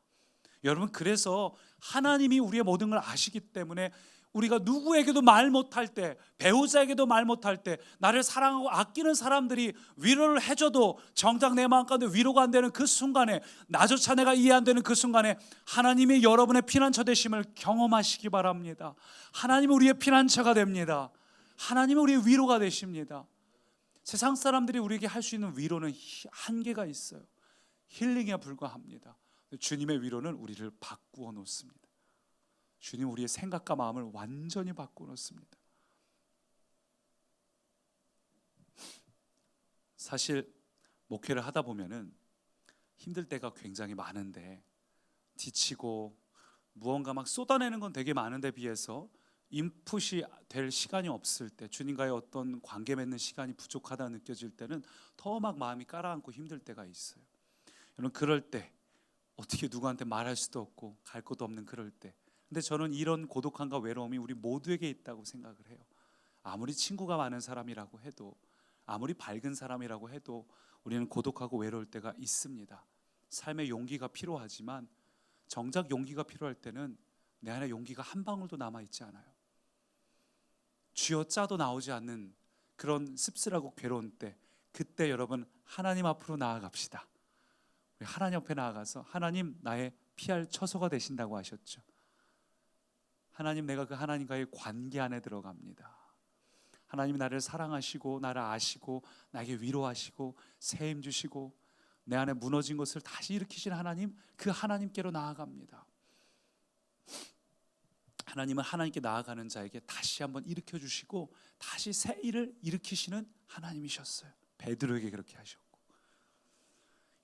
여러분, 그래서 하나님이 우리의 모든 걸 아시기 때문에 우리가 누구에게도 말 못할 때, 배우자에게도 말 못할 때, 나를 사랑하고 아끼는 사람들이 위로를 해줘도 정작 내 마음 가운데 위로가 안 되는 그 순간에, 나조차 내가 이해 안 되는 그 순간에 하나님이 여러분의 피난처 되심을 경험하시기 바랍니다. 하나님은 우리의 피난처가 됩니다. 하나님은 우리의 위로가 되십니다. 세상 사람들이 우리에게 할 수 있는 위로는 한계가 있어요. 힐링에 불과합니다. 주님의 위로는 우리를 바꾸어 놓습니다. 주님 우리의 생각과 마음을 완전히 바꾸어 놓습니다. 사실 목회를 하다 보면은 힘들 때가 굉장히 많은데, 지치고 무언가 막 쏟아내는 건 되게 많은데 비해서 인풋이 될 시간이 없을 때, 주님과의 어떤 관계 맺는 시간이 부족하다 느껴질 때는 더 막 마음이 가라앉고 힘들 때가 있어요. 여러분, 그럴 때 어떻게 누구한테 말할 수도 없고 갈 곳도 없는 그럴 때, 근데 저는 이런 고독함과 외로움이 우리 모두에게 있다고 생각을 해요. 아무리 친구가 많은 사람이라고 해도, 아무리 밝은 사람이라고 해도 우리는 고독하고 외로울 때가 있습니다. 삶의 용기가 필요하지만 정작 용기가 필요할 때는 내 안에 용기가 한 방울도 남아있지 않아요. 쥐어짜도 나오지 않는 그런 씁쓸하고 괴로운 때, 그때 여러분 하나님 앞으로 나아갑시다. 하나님 앞에 나아가서, 하나님 나의 피할 처소가 되신다고 하셨죠. 하나님, 내가 그 하나님과의 관계 안에 들어갑니다. 하나님 나를 사랑하시고 나를 아시고 나에게 위로하시고 새 힘 주시고 내 안에 무너진 것을 다시 일으키신 하나님, 그 하나님께로 나아갑니다. 하나님은 하나님께 나아가는 자에게 다시 한번 일으켜 주시고 다시 새 일을 일으키시는 하나님이셨어요. 베드로에게 그렇게 하셨고,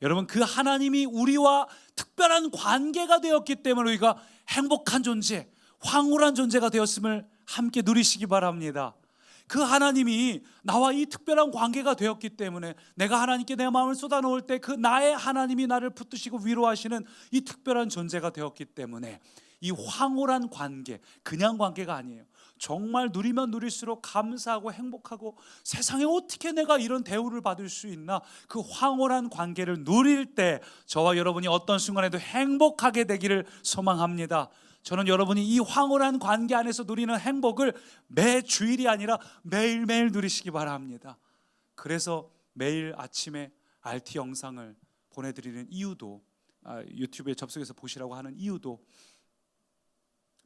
여러분, 그 하나님이 우리와 특별한 관계가 되었기 때문에 우리가 행복한 존재, 황홀한 존재가 되었음을 함께 누리시기 바랍니다. 그 하나님이 나와 이 특별한 관계가 되었기 때문에 내가 하나님께 내 마음을 쏟아놓을 때 그 나의 하나님이 나를 붙드시고 위로하시는 이 특별한 존재가 되었기 때문에 이 황홀한 관계, 그냥 관계가 아니에요. 정말 누리면 누릴수록 감사하고 행복하고 세상에 어떻게 내가 이런 대우를 받을 수 있나, 그 황홀한 관계를 누릴 때 저와 여러분이 어떤 순간에도 행복하게 되기를 소망합니다. 저는 여러분이 이 황홀한 관계 안에서 누리는 행복을 매 주일이 아니라 매일매일 누리시기 바랍니다. 그래서 매일 아침에 RT 영상을 보내드리는 이유도, 유튜브에 접속해서 보시라고 하는 이유도,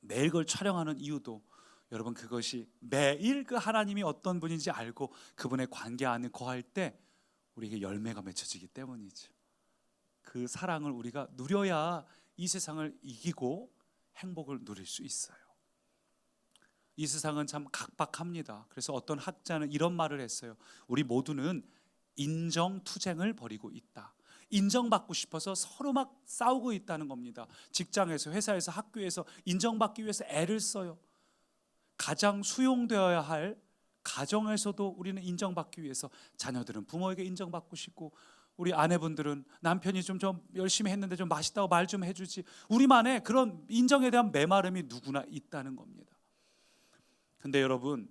매일 그걸 촬영하는 이유도, 여러분, 그것이 매일 그 하나님이 어떤 분인지 알고 그분의 관계 안에 거할 때 우리에게 열매가 맺혀지기 때문이죠. 그 사랑을 우리가 누려야 이 세상을 이기고 행복을 누릴 수 있어요. 이 세상은 참 각박합니다. 그래서 어떤 학자는 이런 말을 했어요. 우리 모두는 인정투쟁을 벌이고 있다. 인정받고 싶어서 서로 막 싸우고 있다는 겁니다. 직장에서, 회사에서, 학교에서 인정받기 위해서 애를 써요. 가장 수용되어야 할 가정에서도 우리는 인정받기 위해서, 자녀들은 부모에게 인정받고 싶고, 우리 아내분들은 남편이 좀 열심히 했는데 좀 맛있다고 말 좀 해주지, 우리만의 그런 인정에 대한 메마름이 누구나 있다는 겁니다. 근데 여러분,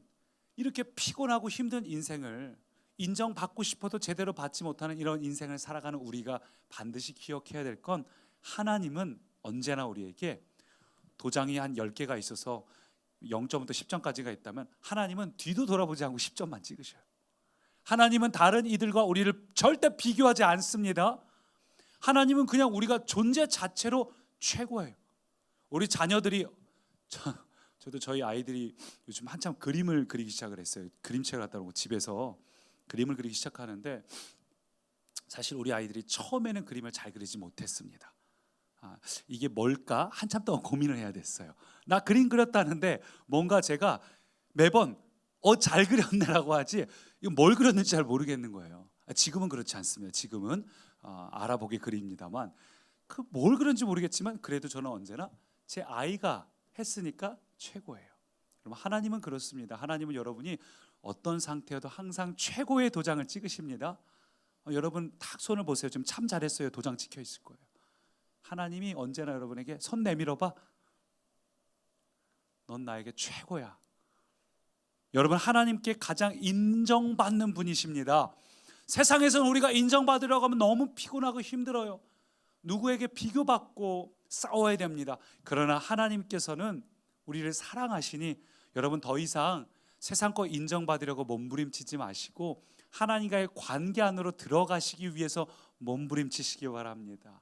이렇게 피곤하고 힘든 인생을, 인정받고 싶어도 제대로 받지 못하는 이런 인생을 살아가는 우리가 반드시 기억해야 될 건, 하나님은 언제나 우리에게 도장이 한 10개가 있어서 0점부터 10점까지가 있다면 하나님은 뒤도 돌아보지 않고 10점만 찍으셔요. 하나님은 다른 이들과 우리를 절대 비교하지 않습니다. 하나님은 그냥 우리가 존재 자체로 최고예요. 우리 자녀들이, 저도 저희 아이들이 요즘 한참 그림을 그리기 시작을 했어요. 그림책을 갖다 놓고 집에서 그림을 그리기 시작하는데, 사실 우리 아이들이 처음에는 그림을 잘 그리지 못했습니다. 이게 뭘까? 한참 동안 고민을 해야 됐어요. 나 그림 그렸다는데 뭔가 제가 매번 잘 그렸네라고 하지 이거 뭘 그렸는지 잘 모르겠는 거예요. 지금은 그렇지 않습니다. 지금은 알아보게 그립니다만, 그 뭘 그렸는지 모르겠지만 그래도 저는 언제나 제 아이가 했으니까 최고예요. 그럼 하나님은 그렇습니다. 하나님은 여러분이 어떤 상태여도 항상 최고의 도장을 찍으십니다. 여러분 딱 손을 보세요. 지금 참 잘했어요. 도장 찍혀 있을 거예요. 하나님이 언제나 여러분에게 손 내밀어봐, 넌 나에게 최고야. 여러분, 하나님께 가장 인정받는 분이십니다. 세상에서는 우리가 인정받으려고 하면 너무 피곤하고 힘들어요. 누구에게 비교받고 싸워야 됩니다. 그러나 하나님께서는 우리를 사랑하시니 여러분 더 이상 세상 거 인정받으려고 몸부림치지 마시고 하나님과의 관계 안으로 들어가시기 위해서 몸부림치시기 바랍니다.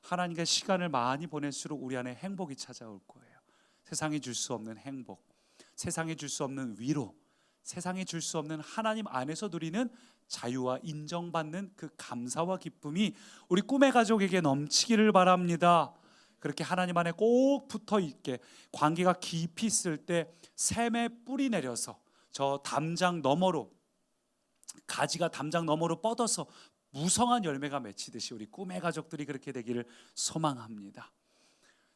하나님과 시간을 많이 보낼수록 우리 안에 행복이 찾아올 거예요. 세상이 줄 수 없는 행복, 세상이 줄 수 없는 위로, 세상이 줄 수 없는 하나님 안에서 누리는 자유와 인정받는 그 감사와 기쁨이 우리 꿈의 가족에게 넘치기를 바랍니다. 그렇게 하나님 안에 꼭 붙어 있게, 관계가 깊이 있을 때 샘의 뿌리 내려서 저 담장 너머로, 가지가 담장 너머로 뻗어서 무성한 열매가 맺히듯이 우리 꿈의 가족들이 그렇게 되기를 소망합니다.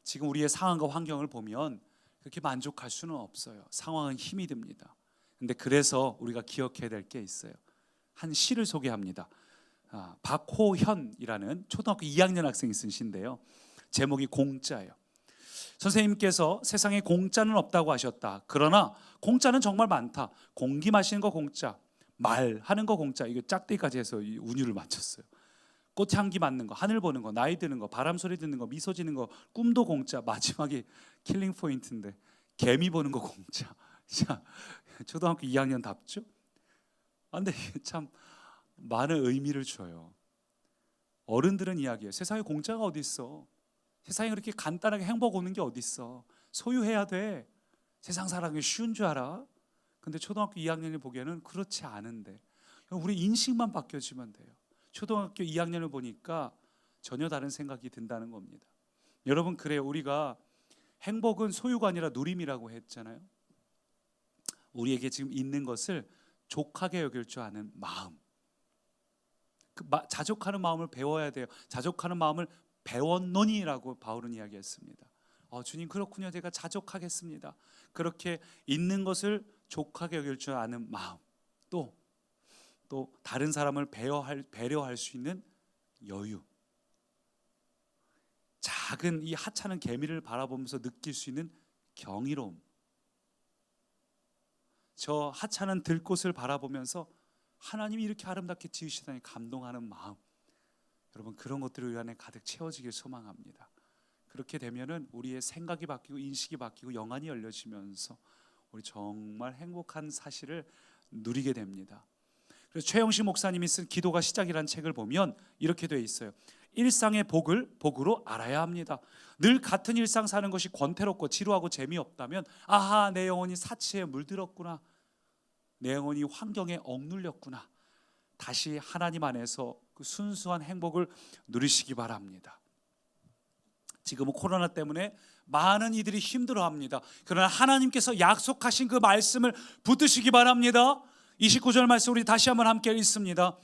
지금 우리의 상황과 환경을 보면 그렇게 만족할 수는 없어요. 상황은 힘이 듭니다. 근데 그래서 우리가 기억해야 될 게 있어요. 한 시를 소개합니다. 박호현이라는 초등학교 2학년 학생이 쓴 시인데요. 제목이 공짜예요. 선생님께서 세상에 공짜는 없다고 하셨다. 그러나 공짜는 정말 많다. 공기 마시는 거 공짜, 말하는 거 공짜. 이거 짝대기까지 해서 이 운율을 맞췄어요. 꽃향기 맡는 거, 하늘 보는 거, 나이 드는 거, 바람 소리 듣는 거, 미소 지는 거, 꿈도 공짜. 마지막이 킬링 포인트인데 개미 보는 거 공짜. 자, 초등학교 2학년 답죠? 근데 참 많은 의미를 줘요. 어른들은 이야기해요. 세상에 공짜가 어디 있어? 세상에 그렇게 간단하게 행복 오는 게 어디 있어? 소유해야 돼. 세상 살아가기 쉬운 줄 알아? 근데 초등학교 2학년이 보기에는 그렇지 않은데, 우리 인식만 바뀌어지면 돼요. 초등학교 2학년을 보니까 전혀 다른 생각이 든다는 겁니다. 여러분, 그래요. 우리가 행복은 소유가 아니라 누림이라고 했잖아요. 우리에게 지금 있는 것을 족하게 여길 줄 아는 마음, 자족하는 마음을 배워야 돼요. 자족하는 마음을 배웠노니라고 바울은 이야기했습니다. 주님, 그렇군요. 제가 자족하겠습니다. 그렇게 있는 것을 족하게 여길 줄 아는 마음, 또 다른 사람을 배려할 수 있는 여유, 작은 이 하찮은 개미를 바라보면서 느낄 수 있는 경이로움, 저 하찮은 들꽃을 바라보면서 하나님이 이렇게 아름답게 지으시다니 감동하는 마음, 여러분, 그런 것들이 우리 안에 가득 채워지길 소망합니다. 그렇게 되면은 우리의 생각이 바뀌고 인식이 바뀌고 영안이 열려지면서 우리 정말 행복한 사실을 누리게 됩니다. 그래서 최영식 목사님이 쓴 기도가 시작이라는 책을 보면 이렇게 돼 있어요. 일상의 복으로 알아야 합니다. 늘 같은 일상 사는 것이 권태롭고 지루하고 재미없다면, 아하, 내 영혼이 사치에 물들었구나, 내 영혼이 환경에 억눌렸구나, 다시 하나님 안에서 그 순수한 행복을 누리시기 바랍니다. 지금은 코로나 때문에 많은 이들이 힘들어합니다. 그러나 하나님께서 약속하신 그 말씀을 붙드시기 바랍니다. 29절 말씀 우리 다시 한번 함께 읽습니다.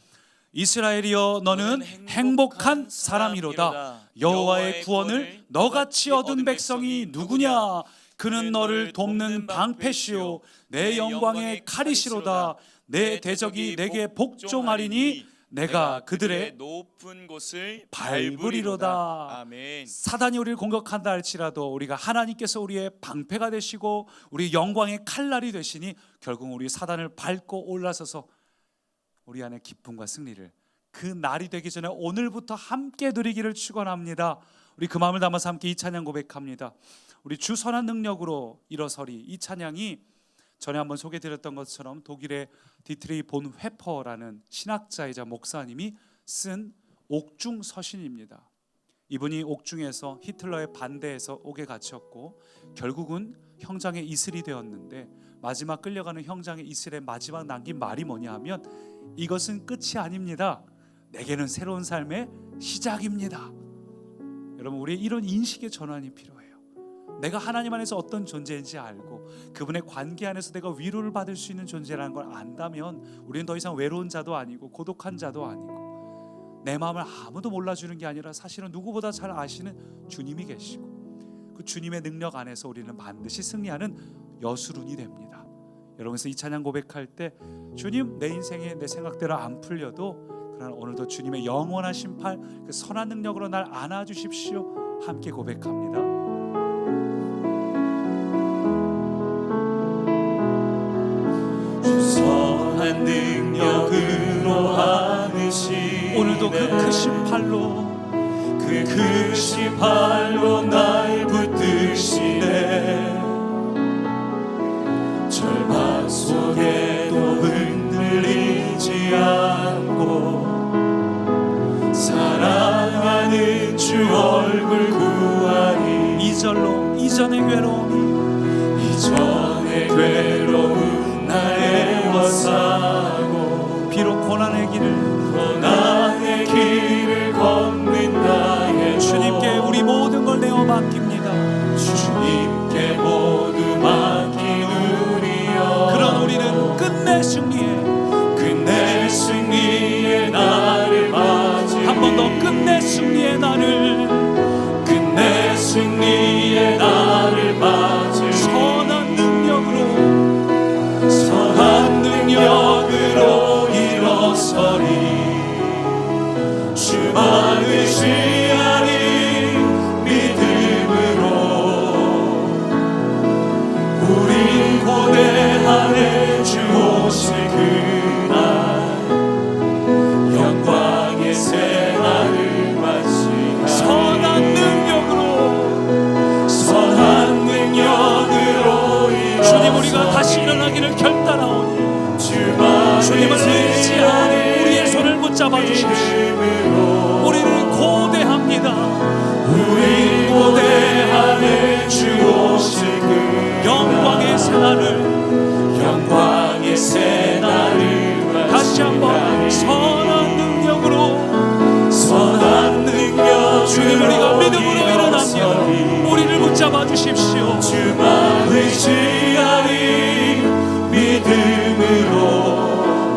이스라엘이여, 너는 행복한 사람이로다. 여호와의 구원을 너같이 얻은 백성이 누구냐? 그는 너를 돕는 방패시요 내 영광의 칼이시로다. 내 대적이 내게 복종하리니 내가 그들의 높은 곳을 밟으리로다. 아멘. 사단이 우리를 공격한다 할지라도 우리가 하나님께서 우리의 방패가 되시고 우리 영광의 칼날이 되시니 결국 우리 사단을 밟고 올라서서 우리 안에 기쁨과 승리를, 그 날이 되기 전에 오늘부터 함께 누리기를 축원합니다. 우리 그 마음을 담아서 함께 이 찬양 고백합니다. 우리 주 선한 능력으로 일어서리, 이 찬양이 전에 한번 소개드렸던 것처럼 독일의 디트리 본 회퍼라는 신학자이자 목사님이 쓴 옥중 서신입니다. 이분이 옥중에서 히틀러에 반대해서 옥에 갇혔고 결국은 형장의 이슬이 되었는데, 마지막 끌려가는 형장의 이슬의 마지막 남긴 말이 뭐냐 하면, 이것은 끝이 아닙니다. 내게는 새로운 삶의 시작입니다. 여러분, 우리의 이런 인식의 전환이 필요해요. 내가 하나님 안에서 어떤 존재인지 알고 그분의 관계 안에서 내가 위로를 받을 수 있는 존재라는 걸 안다면 우리는 더 이상 외로운 자도 아니고 고독한 자도 아니고, 내 마음을 아무도 몰라주는 게 아니라 사실은 누구보다 잘 아시는 주님이 계시고 그 주님의 능력 안에서 우리는 반드시 승리하는 여수룬이 됩니다. 여러분께서 이 찬양 고백할 때, 주님, 내 인생에 내 생각대로 안 풀려도 그러나 오늘도 주님의 영원하신 팔, 그 선한 능력으로 날 안아주십시오. 함께 고백합니다. 선한 능력으로 안으시네. 오늘도 그 크신 팔로 날 붙드시네. 절망 속에도 흔들리지 않고 사랑하는 주 얼굴 구하리. 이전의 괴로움이 날 애워싸고 비록 고난의 길을 걷는다 해도 주님께 우리 모든 걸 내어 맡깁니다. 주님께 모두 맡기누리여. 그런 우리는 끝내 승리의 날을 맞이. 한 번 더 끝내 승리의 날을 맞이. 선한 능력으로 일어서리. 주만 의지하니 믿음으로 우린 고대하네. 주 오실 그날 영광의 새날을 맞이하리. 선한 능력으로 주님, 우리가 다시 일어나기를 결단하오니 주님을 의지하니 우리의 손을 붙잡아 주십시오. 우리는 고대한 주십시오. 주만 의지하리 믿음으로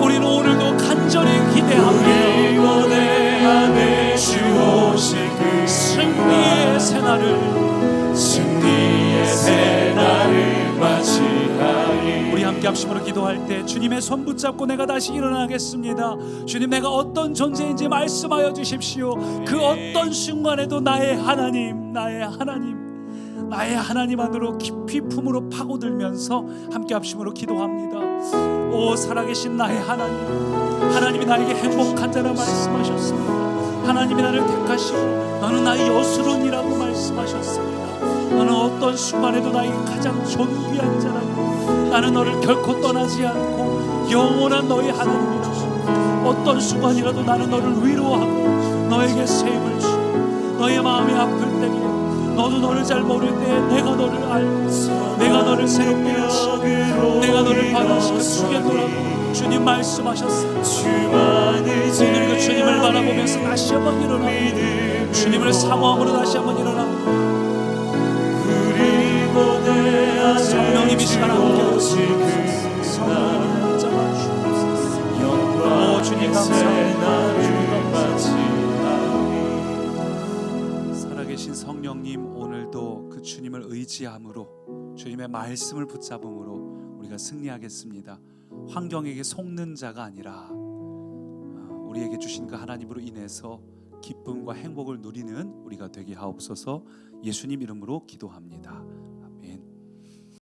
우리는 오늘도 간절히 기대합니다. 고대하네 주 오실 그 승리의 새날을, 승리의 새날을 맞이하리. 우리 함께 합심으로 기도할 때 주님의 손 붙잡고 내가 다시 일어나겠습니다. 주님, 내가 어떤 존재인지 말씀하여 주십시오. 그 어떤 순간에도 나의 하나님, 나의 하나님 안으로 깊이 품으로 파고들면서 함께 합심으로 기도합니다. 오 살아계신 나의 하나님이 나에게 행복한 자라 말씀하셨습니다. 하나님이 나를 택하시고 너는 나의 여수론이라고 말씀하셨습니다. 너는 어떤 순간에도 나에게 가장 존귀한 자라고, 나는 너를 결코 떠나지 않고 영원한 너의 하나님이라고, 어떤 순간이라도 나는 너를 위로하고 너에게 세임을 주고, 너의 마음이 아플 때에 너도 너를 잘 모를 때 내가 너를 알고 내가 너를 새롭게 하시고 내가 너를 받아시켜 주겠노라고 주님 말씀하셨습니다. 오늘 그 주님을 바라보면서 다시 한번 일어나고 주님을 사모함으로 다시 한번 일어나고 성령님이 시간 함께 하시옵소서. 성령님 붙잡아 주옵소서. 오 주님 감사합니다. 살아계신 성령님, 오늘도 그 주님을 의지함으로 주님의 말씀을 붙잡음으로 우리가 승리하겠습니다. 환경에게 속는 자가 아니라 우리에게 주신 그 하나님으로 인해서 기쁨과 행복을 누리는 우리가 되게 하옵소서. 예수님 이름으로 기도합니다.